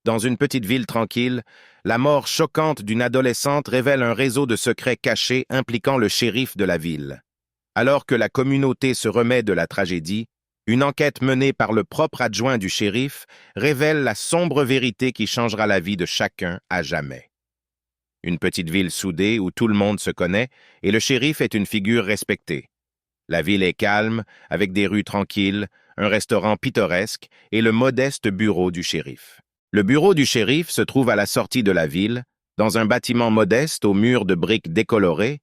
Dans une petite ville tranquille, la mort choquante d'une adolescente révèle un réseau de secrets cachés impliquant le shérif de la ville. Alors que la communauté se remet de la tragédie, une enquête menée par le propre adjoint du shérif révèle la sombre vérité qui changera la vie de chacun à jamais. Une petite ville soudée où tout le monde se connaît et le shérif est une figure respectée. La ville est calme, avec des rues tranquilles, un restaurant pittoresque et le modeste bureau du shérif. Le bureau du shérif se trouve à la sortie de la ville, dans un bâtiment modeste aux murs de briques décolorées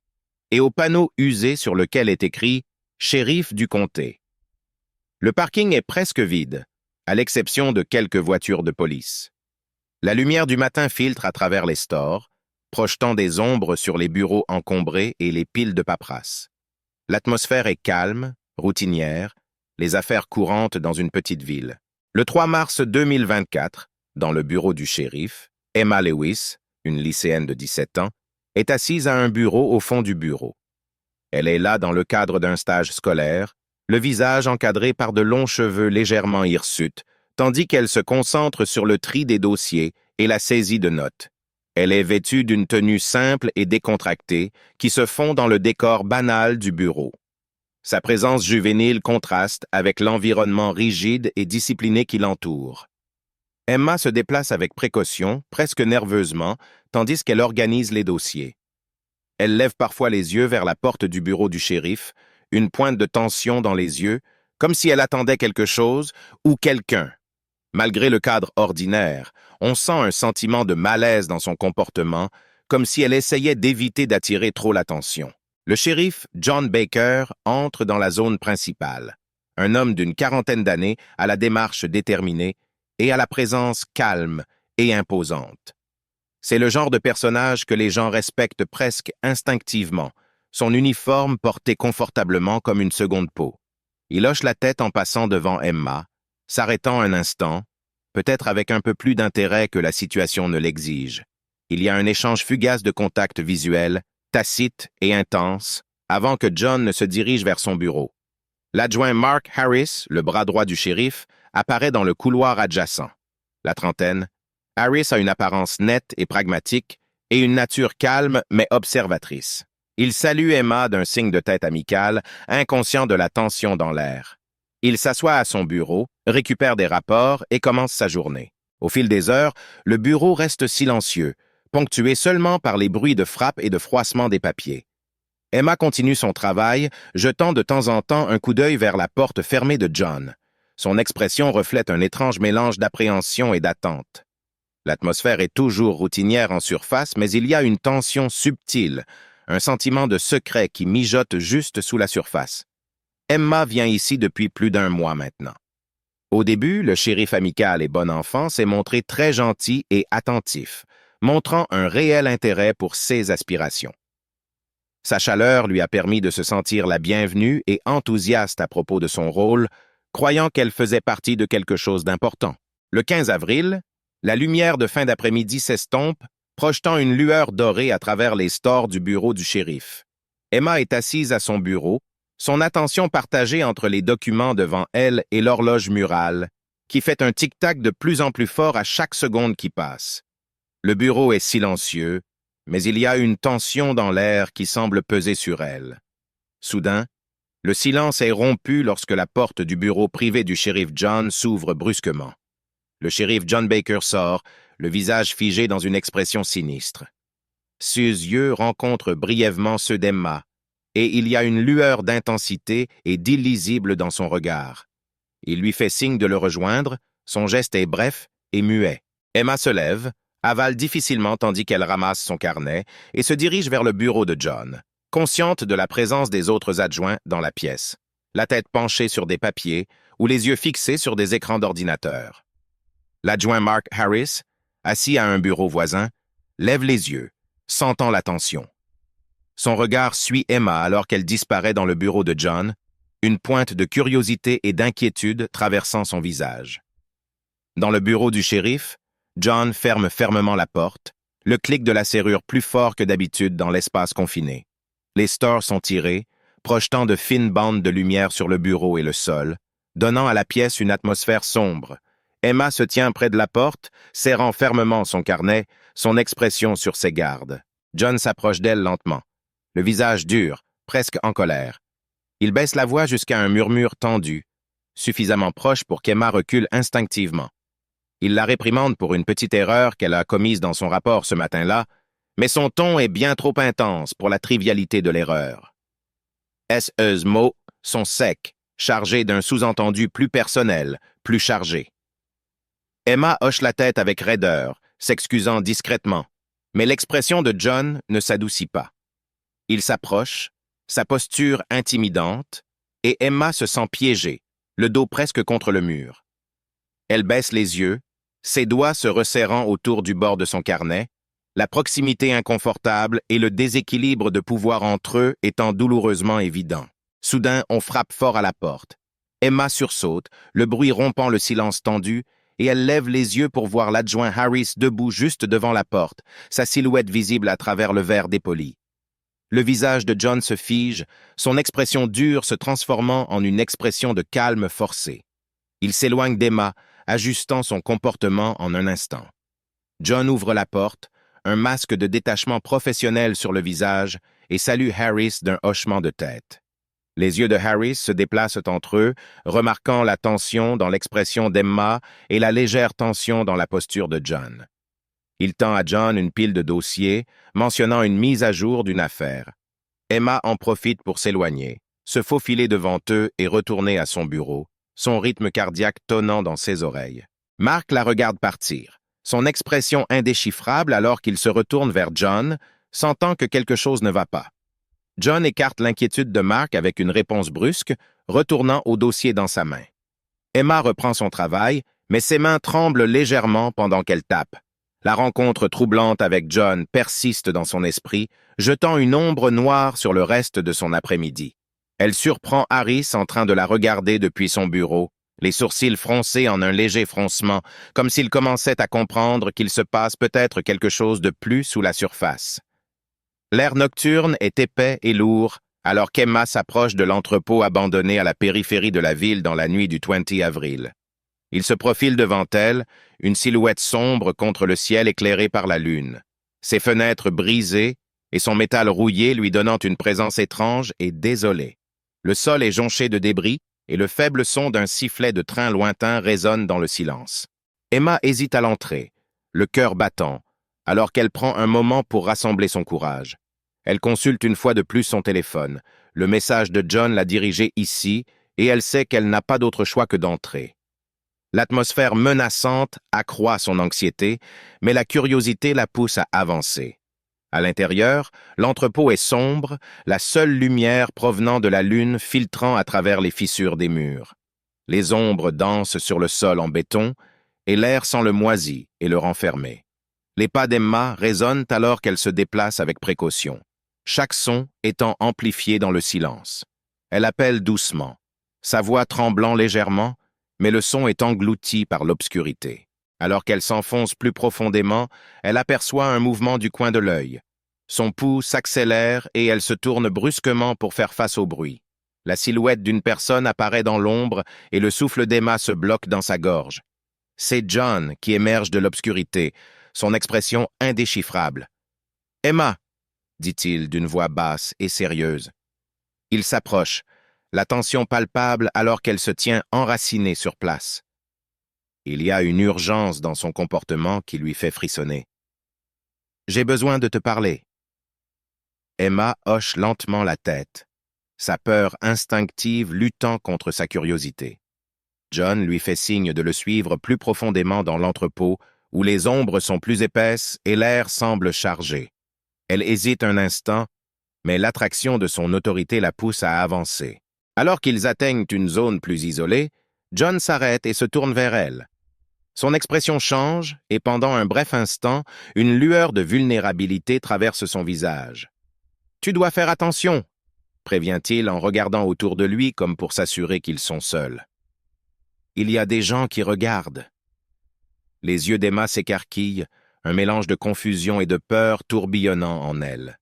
et au panneau usé sur lequel est écrit « Shérif du comté ». Le parking est presque vide, à l'exception de quelques voitures de police. La lumière du matin filtre à travers les stores, projetant des ombres sur les bureaux encombrés et les piles de paperasse. L'atmosphère est calme, routinière, les affaires courantes dans une petite ville. Le 3 mars 2024, dans le bureau du shérif, Emma Lewis, une lycéenne de 17 ans, est assise à un bureau au fond du bureau. Elle est là dans le cadre d'un stage scolaire, le visage encadré par de longs cheveux légèrement hirsutes, tandis qu'elle se concentre sur le tri des dossiers et la saisie de notes. Elle est vêtue d'une tenue simple et décontractée qui se fond dans le décor banal du bureau. Sa présence juvénile contraste avec l'environnement rigide et discipliné qui l'entoure. Emma se déplace avec précaution, presque nerveusement, tandis qu'elle organise les dossiers. Elle lève parfois les yeux vers la porte du bureau du shérif, une pointe de tension dans les yeux, comme si elle attendait quelque chose ou quelqu'un. Malgré le cadre ordinaire, on sent un sentiment de malaise dans son comportement, comme si elle essayait d'éviter d'attirer trop l'attention. Le shérif John Baker entre dans la zone principale. Un homme d'une quarantaine d'années à la démarche déterminée et à la présence calme et imposante. C'est le genre de personnage que les gens respectent presque instinctivement, son uniforme porté confortablement comme une seconde peau. Il hoche la tête en passant devant Emma, s'arrêtant un instant, peut-être avec un peu plus d'intérêt que la situation ne l'exige. Il y a un échange fugace de contacts visuels, tacite et intense, avant que John ne se dirige vers son bureau. L'adjoint Mark Harris, le bras droit du shérif, apparaît dans le couloir adjacent. La trentaine, Harris a une apparence nette et pragmatique et une nature calme mais observatrice. Il salue Emma d'un signe de tête amical, inconscient de la tension dans l'air. Il s'assoit à son bureau, récupère des rapports et commence sa journée. Au fil des heures, le bureau reste silencieux, ponctué seulement par les bruits de frappe et de froissement des papiers. Emma continue son travail, jetant de temps en temps un coup d'œil vers la porte fermée de John. Son expression reflète un étrange mélange d'appréhension et d'attente. L'atmosphère est toujours routinière en surface, mais il y a une tension subtile, un sentiment de secret qui mijote juste sous la surface. Emma vient ici depuis plus d'1 mois maintenant. Au début, le shérif amical et bon enfant s'est montré très gentil et attentif, montrant un réel intérêt pour ses aspirations. Sa chaleur lui a permis de se sentir la bienvenue et enthousiaste à propos de son rôle, croyant qu'elle faisait partie de quelque chose d'important. Le 15 avril, la lumière de fin d'après-midi s'estompe, projetant une lueur dorée à travers les stores du bureau du shérif. Emma est assise à son bureau, son attention partagée entre les documents devant elle et l'horloge murale, qui fait un tic-tac de plus en plus fort à chaque seconde qui passe. Le bureau est silencieux, mais il y a une tension dans l'air qui semble peser sur elle. Soudain, le silence est rompu lorsque la porte du bureau privé du shérif John s'ouvre brusquement. Le shérif John Baker sort, le visage figé dans une expression sinistre. Ses yeux rencontrent brièvement ceux d'Emma, et il y a une lueur d'intensité et d'illisible dans son regard. Il lui fait signe de le rejoindre, son geste est bref et muet. Emma se lève, avale difficilement tandis qu'elle ramasse son carnet et se dirige vers le bureau de John, consciente de la présence des autres adjoints dans la pièce, la tête penchée sur des papiers ou les yeux fixés sur des écrans d'ordinateur. L'adjoint Mark Harris, assis à un bureau voisin, lève les yeux, sentant la tension. Son regard suit Emma alors qu'elle disparaît dans le bureau de John, une pointe de curiosité et d'inquiétude traversant son visage. Dans le bureau du shérif, John ferme fermement la porte, le clic de la serrure plus fort que d'habitude dans l'espace confiné. Les stores sont tirés, projetant de fines bandes de lumière sur le bureau et le sol, donnant à la pièce une atmosphère sombre, Emma se tient près de la porte, serrant fermement son carnet, son expression sur ses gardes. John s'approche d'elle lentement, le visage dur, presque en colère. Il baisse la voix jusqu'à un murmure tendu, suffisamment proche pour qu'Emma recule instinctivement. Il la réprimande pour une petite erreur qu'elle a commise dans son rapport ce matin-là, mais son ton est bien trop intense pour la trivialité de l'erreur. Ses mots sont secs, chargés d'un sous-entendu plus personnel, plus chargé. Emma hoche la tête avec raideur, s'excusant discrètement, mais l'expression de John ne s'adoucit pas. Il s'approche, sa posture intimidante, et Emma se sent piégée, le dos presque contre le mur. Elle baisse les yeux, ses doigts se resserrant autour du bord de son carnet, la proximité inconfortable et le déséquilibre de pouvoir entre eux étant douloureusement évidents. Soudain, on frappe fort à la porte. Emma sursaute, le bruit rompant le silence tendu, et elle lève les yeux pour voir l'adjoint Harris debout juste devant la porte, sa silhouette visible à travers le verre dépoli. Le visage de John se fige, son expression dure se transformant en une expression de calme forcé. Il s'éloigne d'Emma, ajustant son comportement en un instant. John ouvre la porte, un masque de détachement professionnel sur le visage, et salue Harris d'un hochement de tête. Les yeux de Harris se déplacent entre eux, remarquant la tension dans l'expression d'Emma et la légère tension dans la posture de John. Il tend à John une pile de dossiers, mentionnant une mise à jour d'une affaire. Emma en profite pour s'éloigner, se faufiler devant eux et retourner à son bureau, son rythme cardiaque tonnant dans ses oreilles. Mark la regarde partir, son expression indéchiffrable alors qu'il se retourne vers John, sentant que quelque chose ne va pas. John écarte l'inquiétude de Mark avec une réponse brusque, retournant au dossier dans sa main. Emma reprend son travail, mais ses mains tremblent légèrement pendant qu'elle tape. La rencontre troublante avec John persiste dans son esprit, jetant une ombre noire sur le reste de son après-midi. Elle surprend Harris en train de la regarder depuis son bureau, les sourcils froncés en un léger froncement, comme s'il commençait à comprendre qu'il se passe peut-être quelque chose de plus sous la surface. L'air nocturne est épais et lourd, alors qu'Emma s'approche de l'entrepôt abandonné à la périphérie de la ville dans la nuit du 20 avril. Il se profile devant elle, une silhouette sombre contre le ciel éclairé par la lune. Ses fenêtres brisées et son métal rouillé lui donnant une présence étrange et désolée. Le sol est jonché de débris et le faible son d'un sifflet de train lointain résonne dans le silence. Emma hésite à l'entrée, le cœur battant, alors qu'elle prend un moment pour rassembler son courage. Elle consulte une fois de plus son téléphone. Le message de John l'a dirigée ici et elle sait qu'elle n'a pas d'autre choix que d'entrer. L'atmosphère menaçante accroît son anxiété, mais la curiosité la pousse à avancer. À l'intérieur, l'entrepôt est sombre, la seule lumière provenant de la lune filtrant à travers les fissures des murs. Les ombres dansent sur le sol en béton, et l'air sent le moisi et le renfermé. Les pas d'Emma résonnent alors qu'elle se déplace avec précaution, chaque son étant amplifié dans le silence. Elle appelle doucement, sa voix tremblant légèrement, mais le son est englouti par l'obscurité. Alors qu'elle s'enfonce plus profondément, elle aperçoit un mouvement du coin de l'œil. Son pouls s'accélère et elle se tourne brusquement pour faire face au bruit. La silhouette d'une personne apparaît dans l'ombre et le souffle d'Emma se bloque dans sa gorge. C'est John qui émerge de l'obscurité, son expression indéchiffrable. « Emma !» dit-il d'une voix basse et sérieuse. Il s'approche, la tension palpable alors qu'elle se tient enracinée sur place. Il y a une urgence dans son comportement qui lui fait frissonner. « J'ai besoin de te parler. » Emma hoche lentement la tête, sa peur instinctive luttant contre sa curiosité. John lui fait signe de le suivre plus profondément dans l'entrepôt, où les ombres sont plus épaisses et l'air semble chargé. Elle hésite un instant, mais l'attraction de son autorité la pousse à avancer. Alors qu'ils atteignent une zone plus isolée, John s'arrête et se tourne vers elle. Son expression change et pendant un bref instant, une lueur de vulnérabilité traverse son visage. « Tu dois faire attention !» prévient-il en regardant autour de lui comme pour s'assurer qu'ils sont seuls. « Il y a des gens qui regardent. » Les yeux d'Emma s'écarquillent, un mélange de confusion et de peur tourbillonnant en elle.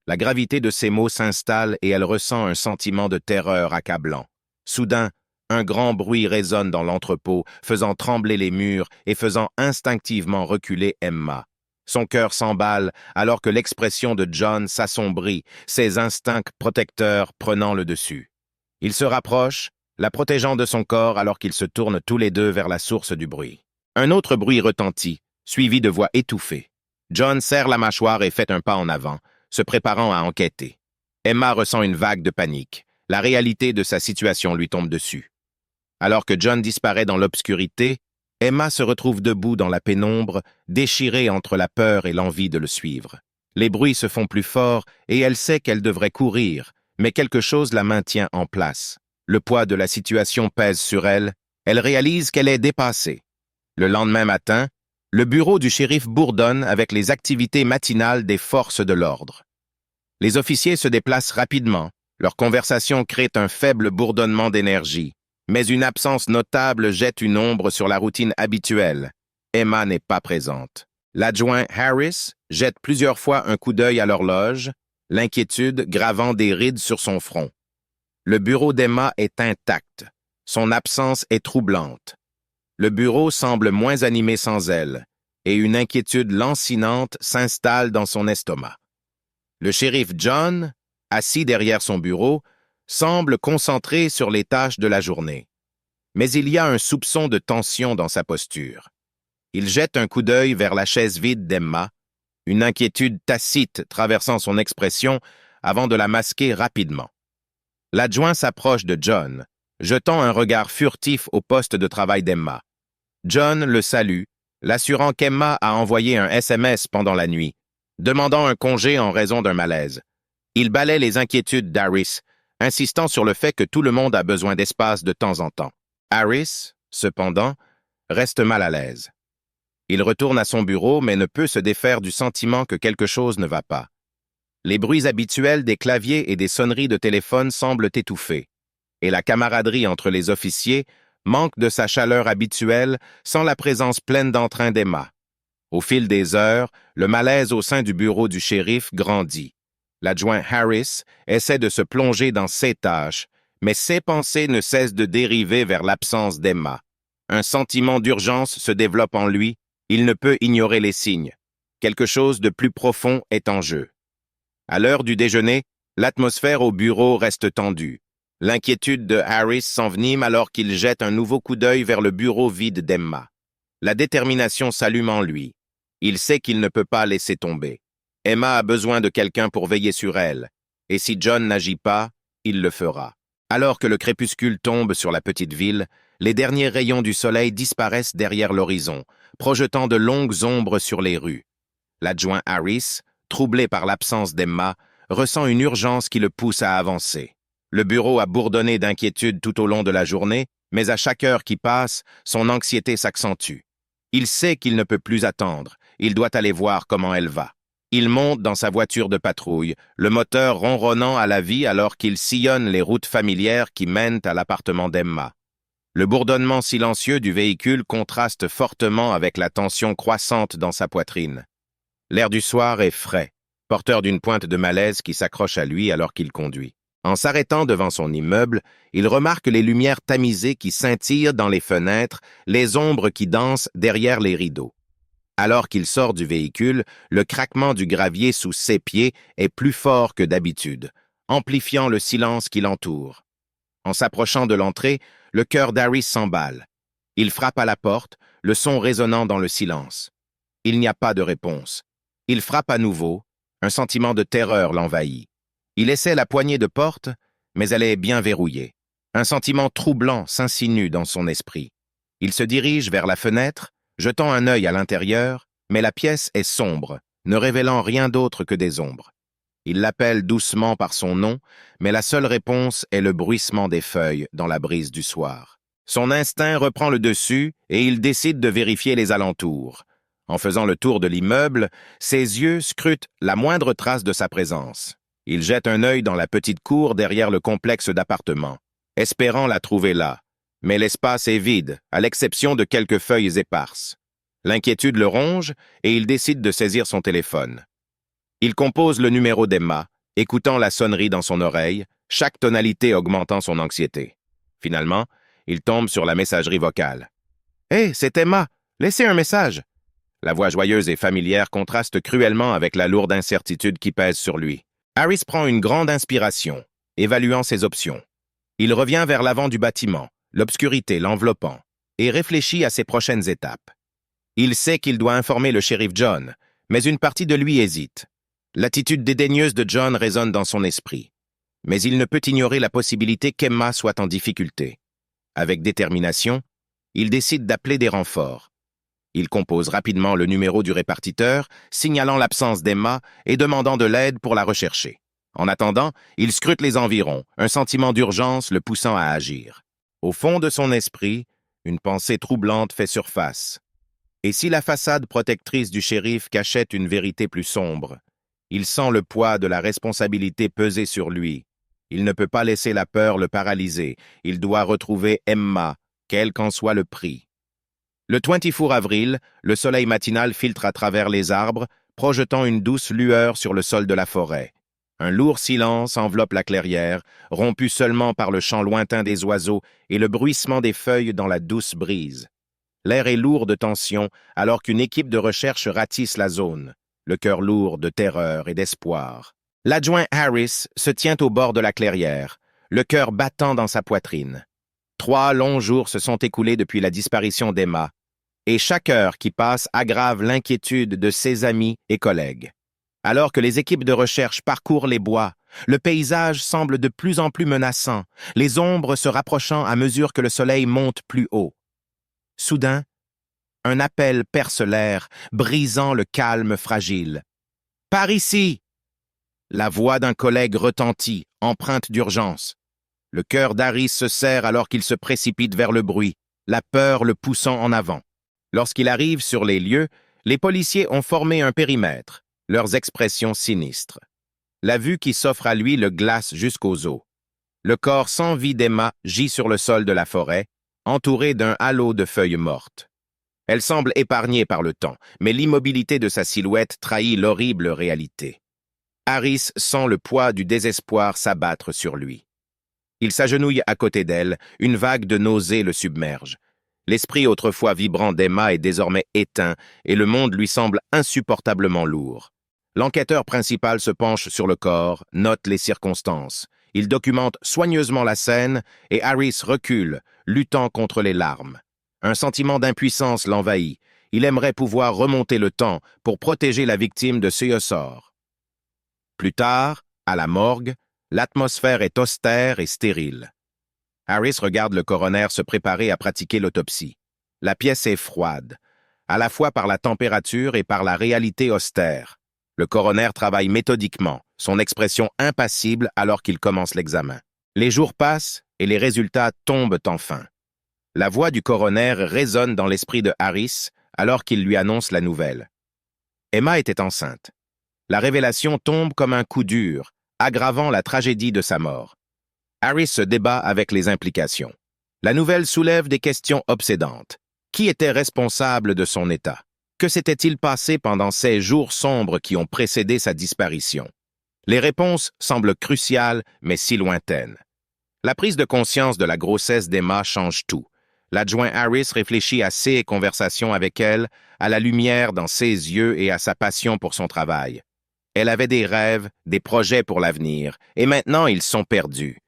La gravité de ses mots s'installe et elle ressent un sentiment de terreur accablant. Soudain, Un grand bruit résonne dans l'entrepôt, faisant trembler les murs et faisant instinctivement reculer Emma. Son cœur s'emballe alors que l'expression de John s'assombrit, ses instincts protecteurs prenant le dessus. Il se rapproche, la protégeant de son corps alors qu'ils se tournent tous les deux vers la source du bruit. Un autre bruit retentit, suivi de voix étouffées. John serre la mâchoire et fait un pas en avant, se préparant à enquêter. Emma ressent une vague de panique. La réalité de sa situation lui tombe dessus. Alors que John disparaît dans l'obscurité, Emma se retrouve debout dans la pénombre, déchirée entre la peur et l'envie de le suivre. Les bruits se font plus forts et elle sait qu'elle devrait courir, mais quelque chose la maintient en place. Le poids de la situation pèse sur elle, elle réalise qu'elle est dépassée. Le lendemain matin, le bureau du shérif bourdonne avec les activités matinales des forces de l'ordre. Les officiers se déplacent rapidement, leur conversation crée un faible bourdonnement d'énergie, mais une absence notable jette une ombre sur la routine habituelle. Emma n'est pas présente. L'adjoint Harris jette plusieurs fois un coup d'œil à l'horloge, l'inquiétude gravant des rides sur son front. Le bureau d'Emma est intact. Son absence est troublante. Le bureau semble moins animé sans elle, et une inquiétude lancinante s'installe dans son estomac. Le shérif John, assis derrière son bureau, semble concentré sur les tâches de la journée. Mais il y a un soupçon de tension dans sa posture. Il jette un coup d'œil vers la chaise vide d'Emma, une inquiétude tacite traversant son expression avant de la masquer rapidement. L'adjoint s'approche de John, jetant un regard furtif au poste de travail d'Emma. John le salue, l'assurant qu'Emma a envoyé un SMS pendant la nuit, demandant un congé en raison d'un malaise. Il balaie les inquiétudes d'Harris, insistant sur le fait que tout le monde a besoin d'espace de temps en temps. Harris, cependant, reste mal à l'aise. Il retourne à son bureau mais ne peut se défaire du sentiment que quelque chose ne va pas. Les bruits habituels des claviers et des sonneries de téléphone semblent étouffés, et la camaraderie entre les officiers manque de sa chaleur habituelle sans la présence pleine d'entrain d'Emma. Au fil des heures, le malaise au sein du bureau du shérif grandit. L'adjoint Harris essaie de se plonger dans ses tâches, mais ses pensées ne cessent de dériver vers l'absence d'Emma. Un sentiment d'urgence se développe en lui, il ne peut ignorer les signes. Quelque chose de plus profond est en jeu. À l'heure du déjeuner, l'atmosphère au bureau reste tendue. L'inquiétude de Harris s'envenime alors qu'il jette un nouveau coup d'œil vers le bureau vide d'Emma. La détermination s'allume en lui. Il sait qu'il ne peut pas laisser tomber. Emma a besoin de quelqu'un pour veiller sur elle, et si John n'agit pas, il le fera. Alors que le crépuscule tombe sur la petite ville, les derniers rayons du soleil disparaissent derrière l'horizon, projetant de longues ombres sur les rues. L'adjoint Harris, troublé par l'absence d'Emma, ressent une urgence qui le pousse à avancer. Le bureau a bourdonné d'inquiétude tout au long de la journée, mais à chaque heure qui passe, son anxiété s'accentue. Il sait qu'il ne peut plus attendre, il doit aller voir comment elle va. Il monte dans sa voiture de patrouille, le moteur ronronnant à la vie alors qu'il sillonne les routes familières qui mènent à l'appartement d'Emma. Le bourdonnement silencieux du véhicule contraste fortement avec la tension croissante dans sa poitrine. L'air du soir est frais, porteur d'une pointe de malaise qui s'accroche à lui alors qu'il conduit. En s'arrêtant devant son immeuble, il remarque les lumières tamisées qui scintillent dans les fenêtres, les ombres qui dansent derrière les rideaux. Alors qu'il sort du véhicule, le craquement du gravier sous ses pieds est plus fort que d'habitude, amplifiant le silence qui l'entoure. En s'approchant de l'entrée, le cœur d'Harris s'emballe. Il frappe à la porte, le son résonnant dans le silence. Il n'y a pas de réponse. Il frappe à nouveau, un sentiment de terreur l'envahit. Il essaie la poignée de porte, mais elle est bien verrouillée. Un sentiment troublant s'insinue dans son esprit. Il se dirige vers la fenêtre, jetant un œil à l'intérieur, mais la pièce est sombre, ne révélant rien d'autre que des ombres. Il l'appelle doucement par son nom, mais la seule réponse est le bruissement des feuilles dans la brise du soir. Son instinct reprend le dessus et il décide de vérifier les alentours. En faisant le tour de l'immeuble, ses yeux scrutent la moindre trace de sa présence. Il jette un œil dans la petite cour derrière le complexe d'appartements, espérant la trouver là. Mais l'espace est vide, à l'exception de quelques feuilles éparses. L'inquiétude le ronge et il décide de saisir son téléphone. Il compose le numéro d'Emma, écoutant la sonnerie dans son oreille, chaque tonalité augmentant son anxiété. Finalement, il tombe sur la messagerie vocale. « Hé, c'est Emma! Laissez un message! » La voix joyeuse et familière contraste cruellement avec la lourde incertitude qui pèse sur lui. Harris prend une grande inspiration, évaluant ses options. Il revient vers l'avant du bâtiment, l'obscurité l'enveloppant, et réfléchit à ses prochaines étapes. Il sait qu'il doit informer le shérif John, mais une partie de lui hésite. L'attitude dédaigneuse de John résonne dans son esprit. Mais il ne peut ignorer la possibilité qu'Emma soit en difficulté. Avec détermination, il décide d'appeler des renforts. Il compose rapidement le numéro du répartiteur, signalant l'absence d'Emma et demandant de l'aide pour la rechercher. En attendant, il scrute les environs, un sentiment d'urgence le poussant à agir. Au fond de son esprit, une pensée troublante fait surface. Et si la façade protectrice du shérif cachait une vérité plus sombre? Il sent le poids de la responsabilité peser sur lui. Il ne peut pas laisser la peur le paralyser. Il doit retrouver Emma, quel qu'en soit le prix. Le 24 avril, le soleil matinal filtre à travers les arbres, projetant une douce lueur sur le sol de la forêt. Un lourd silence enveloppe la clairière, rompu seulement par le chant lointain des oiseaux et le bruissement des feuilles dans la douce brise. L'air est lourd de tension alors qu'une équipe de recherche ratisse la zone, le cœur lourd de terreur et d'espoir. L'adjoint Harris se tient au bord de la clairière, le cœur battant dans sa poitrine. 3 longs jours se sont écoulés depuis la disparition d'Emma, et chaque heure qui passe aggrave l'inquiétude de ses amis et collègues. Alors que les équipes de recherche parcourent les bois, le paysage semble de plus en plus menaçant, les ombres se rapprochant à mesure que le soleil monte plus haut. Soudain, un appel perce l'air, brisant le calme fragile. « Par ici !» La voix d'un collègue retentit, empreinte d'urgence. Le cœur d'Harris se serre alors qu'il se précipite vers le bruit, la peur le poussant en avant. Lorsqu'il arrive sur les lieux, les policiers ont formé un périmètre, leurs expressions sinistres. La vue qui s'offre à lui le glace jusqu'aux os. Le corps sans vie d'Emma gît sur le sol de la forêt, entouré d'un halo de feuilles mortes. Elle semble épargnée par le temps, mais l'immobilité de sa silhouette trahit l'horrible réalité. Harris sent le poids du désespoir s'abattre sur lui. Il s'agenouille à côté d'elle, une vague de nausée le submerge. L'esprit autrefois vibrant d'Emma est désormais éteint et le monde lui semble insupportablement lourd. L'enquêteur principal se penche sur le corps, note les circonstances. Il documente soigneusement la scène et Harris recule, luttant contre les larmes. Un sentiment d'impuissance l'envahit. Il aimerait pouvoir remonter le temps pour protéger la victime de ce sort. Plus tard, à la morgue, l'atmosphère est austère et stérile. Harris regarde le coroner se préparer à pratiquer l'autopsie. La pièce est froide, à la fois par la température et par la réalité austère. Le coroner travaille méthodiquement, son expression impassible alors qu'il commence l'examen. Les jours passent et les résultats tombent enfin. La voix du coroner résonne dans l'esprit de Harris alors qu'il lui annonce la nouvelle. Emma était enceinte. La révélation tombe comme un coup dur, aggravant la tragédie de sa mort. Harris se débat avec les implications. La nouvelle soulève des questions obsédantes. Qui était responsable de son état? Que s'était-il passé pendant ces jours sombres qui ont précédé sa disparition? Les réponses semblent cruciales, mais si lointaines. La prise de conscience de la grossesse d'Emma change tout. L'adjoint Harris réfléchit à ses conversations avec elle, à la lumière dans ses yeux et à sa passion pour son travail. Elle avait des rêves, des projets pour l'avenir, et maintenant ils sont perdus.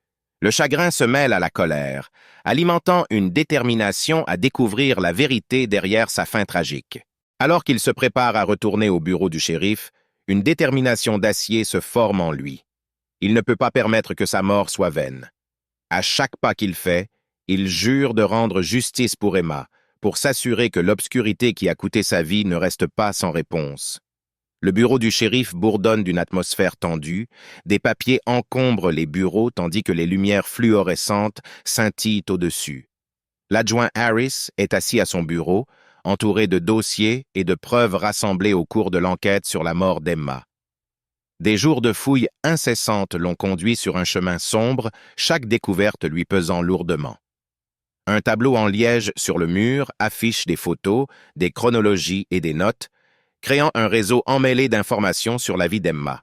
Le chagrin se mêle à la colère, alimentant une détermination à découvrir la vérité derrière sa fin tragique. Alors qu'il se prépare à retourner au bureau du shérif, une détermination d'acier se forme en lui. Il ne peut pas permettre que sa mort soit vaine. À chaque pas qu'il fait, il jure de rendre justice pour Emma, pour s'assurer que l'obscurité qui a coûté sa vie ne reste pas sans réponse. Le bureau du shérif bourdonne d'une atmosphère tendue, des papiers encombrent les bureaux tandis que les lumières fluorescentes scintillent au-dessus. L'adjoint Harris est assis à son bureau, entouré de dossiers et de preuves rassemblées au cours de l'enquête sur la mort d'Emma. Des jours de fouilles incessantes l'ont conduit sur un chemin sombre, chaque découverte lui pesant lourdement. Un tableau en liège sur le mur affiche des photos, des chronologies et des notes, créant un réseau emmêlé d'informations sur la vie d'Emma.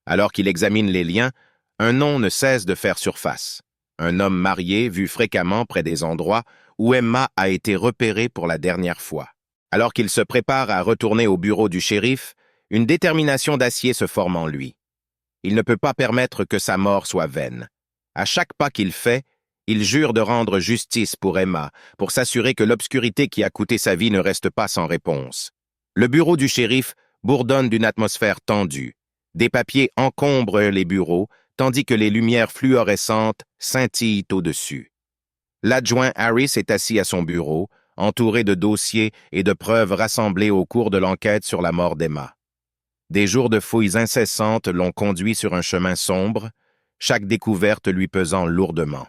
Alors qu'il examine les liens, un nom ne cesse de faire surface. un homme marié vu fréquemment près des endroits où Emma a été repérée pour la dernière fois. Alors qu'il se prépare à retourner au bureau du shérif, une détermination d'acier se forme en lui. Il ne peut pas permettre que sa mort soit vaine. À chaque pas qu'il fait, il jure de rendre justice pour Emma, pour s'assurer que l'obscurité qui a coûté sa vie ne reste pas sans réponse. Le bureau du shérif bourdonne d'une atmosphère tendue. Des papiers encombrent les bureaux, tandis que les lumières fluorescentes scintillent au-dessus. L'adjoint Harris est assis à son bureau, entouré de dossiers et de preuves rassemblées au cours de l'enquête sur la mort d'Emma. Des jours de fouilles incessantes l'ont conduit sur un chemin sombre, chaque découverte lui pesant lourdement.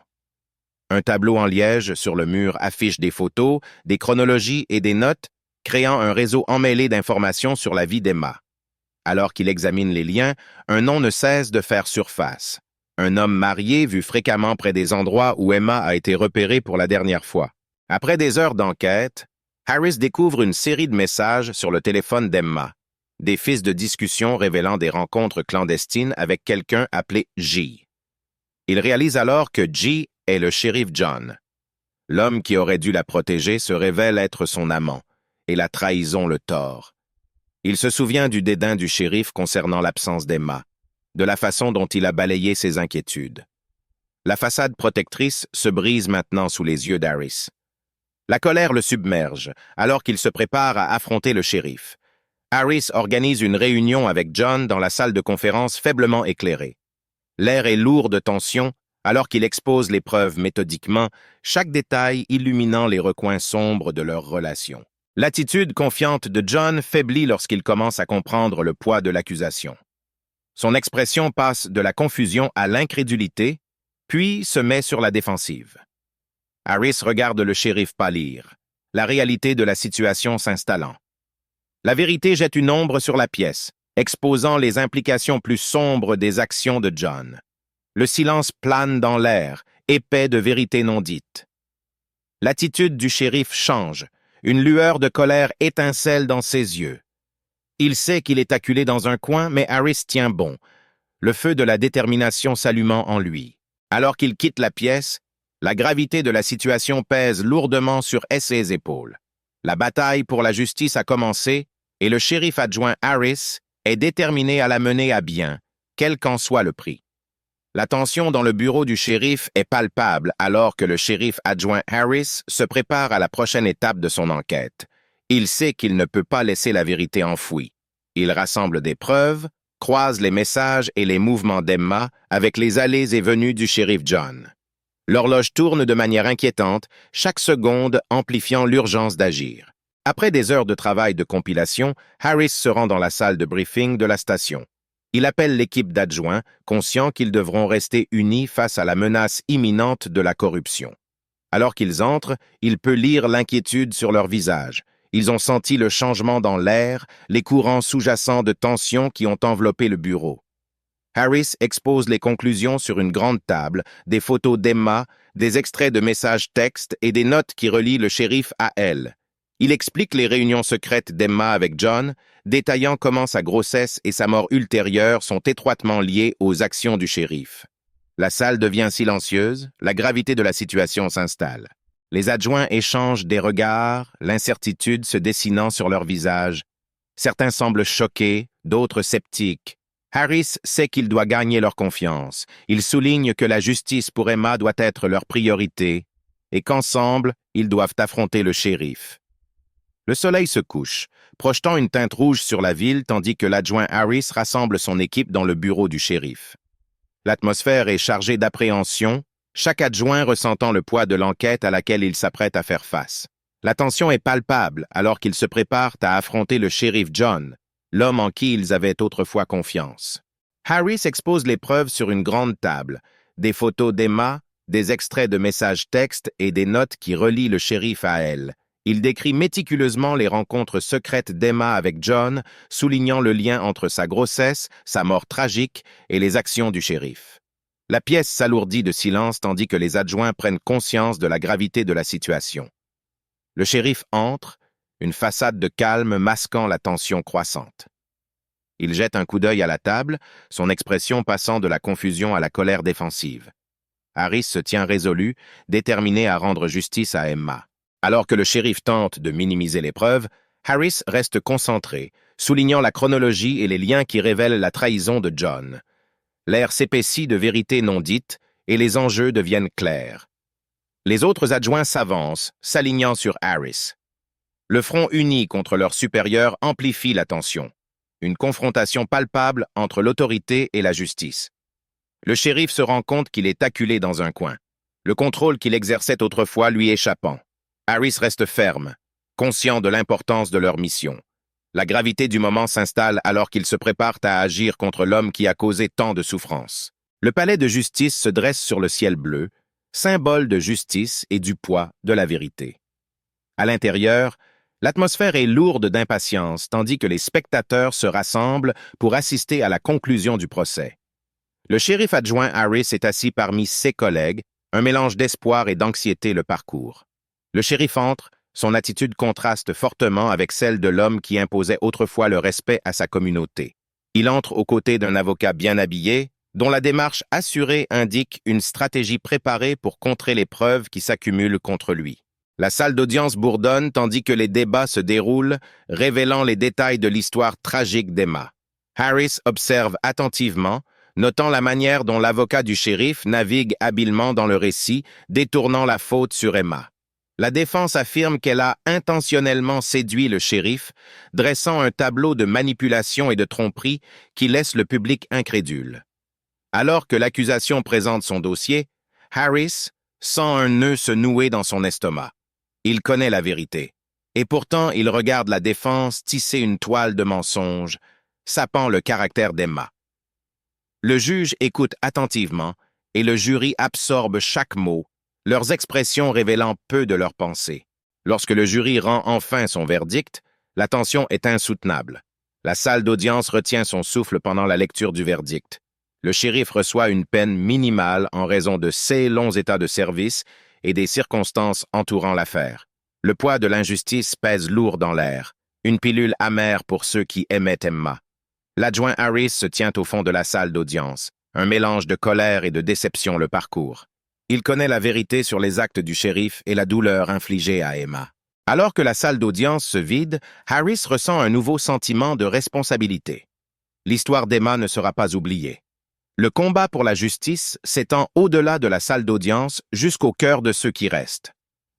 Un tableau en liège sur le mur affiche des photos, des chronologies et des notes, créant un réseau emmêlé d'informations sur la vie d'Emma. Alors qu'il examine les liens, un nom ne cesse de faire surface. Un homme marié vu fréquemment près des endroits où Emma a été repérée pour la dernière fois. Après des heures d'enquête, Harris découvre une série de messages sur le téléphone d'Emma, des fils de discussion révélant des rencontres clandestines avec quelqu'un appelé G. Il réalise alors que G est le shérif John. L'homme qui aurait dû la protéger se révèle être son amant, et la trahison le tord. Il se souvient du dédain du shérif concernant l'absence d'Emma, de la façon dont il a balayé ses inquiétudes. La façade protectrice se brise maintenant sous les yeux d'Harris. La colère le submerge, alors qu'il se prépare à affronter le shérif. Harris organise une réunion avec John dans la salle de conférence faiblement éclairée. L'air est lourd de tension, alors qu'il expose les preuves méthodiquement, chaque détail illuminant les recoins sombres de leur relation. L'attitude confiante de John faiblit lorsqu'il commence à comprendre le poids de l'accusation. Son expression passe de la confusion à l'incrédulité, puis se met sur la défensive. Harris regarde le shérif pâlir, la réalité de la situation s'installant. La vérité jette une ombre sur la pièce, exposant les implications plus sombres des actions de John. Le silence plane dans l'air, épais de vérités non dites. L'attitude du shérif change, une lueur de colère étincelle dans ses yeux. Il sait qu'il est acculé dans un coin, mais Harris tient bon, le feu de la détermination s'allumant en lui. Alors qu'il quitte la pièce, la gravité de la situation pèse lourdement sur ses épaules. La bataille pour la justice a commencé et le shérif adjoint Harris est déterminé à la mener à bien, quel qu'en soit le prix. La tension dans le bureau du shérif est palpable alors que le shérif adjoint Harris se prépare à la prochaine étape de son enquête. Il sait qu'il ne peut pas laisser la vérité enfouie. Il rassemble des preuves, croise les messages et les mouvements d'Emma avec les allées et venues du shérif John. L'horloge tourne de manière inquiétante, chaque seconde amplifiant l'urgence d'agir. Après des heures de travail de compilation, Harris se rend dans la salle de briefing de la station. Il appelle l'équipe d'adjoints, conscient qu'ils devront rester unis face à la menace imminente de la corruption. Alors qu'ils entrent, il peut lire l'inquiétude sur leur visage. Ils ont senti le changement dans l'air, les courants sous-jacents de tension qui ont enveloppé le bureau. Harris expose les conclusions sur une grande table, des photos d'Emma, des extraits de messages textes et des notes qui relient le shérif à elle. Il explique les réunions secrètes d'Emma avec John, détaillant comment sa grossesse et sa mort ultérieure sont étroitement liées aux actions du shérif. La salle devient silencieuse, la gravité de la situation s'installe. Les adjoints échangent des regards, l'incertitude se dessinant sur leurs visages. Certains semblent choqués, d'autres sceptiques. Harris sait qu'il doit gagner leur confiance. Il souligne que la justice pour Emma doit être leur priorité et qu'ensemble, ils doivent affronter le shérif. Le soleil se couche, projetant une teinte rouge sur la ville tandis que l'adjoint Harris rassemble son équipe dans le bureau du shérif. L'atmosphère est chargée d'appréhension, chaque adjoint ressentant le poids de l'enquête à laquelle il s'apprête à faire face. La tension est palpable alors qu'ils se préparent à affronter le shérif John, l'homme en qui ils avaient autrefois confiance. Harris expose les preuves sur une grande table, des photos d'Emma, des extraits de messages textes et des notes qui relient le shérif à elle. Il décrit méticuleusement les rencontres secrètes d'Emma avec John, soulignant le lien entre sa grossesse, sa mort tragique et les actions du shérif. La pièce s'alourdit de silence tandis que les adjoints prennent conscience de la gravité de la situation. Le shérif entre, une façade de calme masquant la tension croissante. Il jette un coup d'œil à la table, son expression passant de la confusion à la colère défensive. Harris se tient résolu, déterminé à rendre justice à Emma. Alors que le shérif tente de minimiser les preuves, Harris reste concentré, soulignant la chronologie et les liens qui révèlent la trahison de John. L'air s'épaissit de vérités non dites et les enjeux deviennent clairs. Les autres adjoints s'avancent, s'alignant sur Harris. Le front uni contre leur supérieur amplifie la tension. Une confrontation palpable entre l'autorité et la justice. Le shérif se rend compte qu'il est acculé dans un coin, le contrôle qu'il exerçait autrefois lui échappant. Harris reste ferme, conscient de l'importance de leur mission. La gravité du moment s'installe alors qu'ils se préparent à agir contre l'homme qui a causé tant de souffrance. Le palais de justice se dresse sur le ciel bleu, symbole de justice et du poids de la vérité. À l'intérieur, l'atmosphère est lourde d'impatience tandis que les spectateurs se rassemblent pour assister à la conclusion du procès. Le shérif adjoint Harris est assis parmi ses collègues, un mélange d'espoir et d'anxiété le parcourt. Le shérif entre, son attitude contraste fortement avec celle de l'homme qui imposait autrefois le respect à sa communauté. Il entre aux côtés d'un avocat bien habillé, dont la démarche assurée indique une stratégie préparée pour contrer les preuves qui s'accumulent contre lui. La salle d'audience bourdonne tandis que les débats se déroulent, révélant les détails de l'histoire tragique d'Emma. Harris observe attentivement, notant la manière dont l'avocat du shérif navigue habilement dans le récit, détournant la faute sur Emma. La défense affirme qu'elle a intentionnellement séduit le shérif, dressant un tableau de manipulation et de tromperie qui laisse le public incrédule. Alors que l'accusation présente son dossier, Harris sent un nœud se nouer dans son estomac. Il connaît la vérité, et pourtant il regarde la défense tisser une toile de mensonges, sapant le caractère d'Emma. Le juge écoute attentivement et le jury absorbe chaque mot, leurs expressions révélant peu de leurs pensées. Lorsque le jury rend enfin son verdict, la tension est insoutenable. La salle d'audience retient son souffle pendant la lecture du verdict. Le shérif reçoit une peine minimale en raison de ses longs états de service et des circonstances entourant l'affaire. Le poids de l'injustice pèse lourd dans l'air, une pilule amère pour ceux qui aimaient Emma. L'adjoint Harris se tient au fond de la salle d'audience. Un mélange de colère et de déception le parcourt. Il connaît la vérité sur les actes du shérif et la douleur infligée à Emma. Alors que la salle d'audience se vide, Harris ressent un nouveau sentiment de responsabilité. L'histoire d'Emma ne sera pas oubliée. Le combat pour la justice s'étend au-delà de la salle d'audience jusqu'au cœur de ceux qui restent.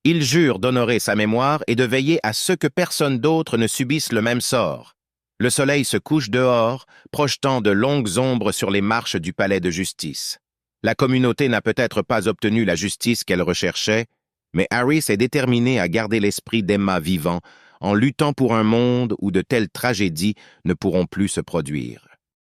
Il jure d'honorer sa mémoire et de veiller à ce que personne d'autre ne subisse le même sort. Le soleil se couche dehors, projetant de longues ombres sur les marches du palais de justice. La communauté n'a peut-être pas obtenu la justice qu'elle recherchait, mais Harris est déterminé à garder l'esprit d'Emma vivant en luttant pour un monde où de telles tragédies ne pourront plus se produire.